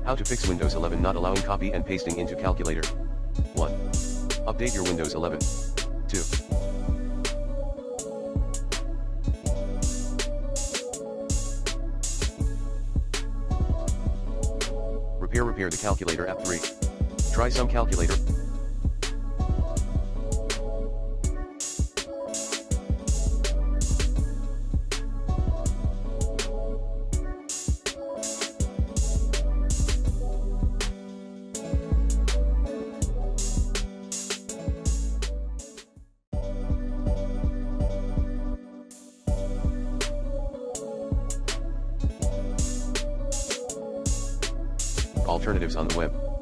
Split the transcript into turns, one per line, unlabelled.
How to fix Windows 11 not allowing copy and pasting into calculator. 1. Update your Windows 11. 2. Repair the calculator app. 3. Try some calculator. Alternatives on the web.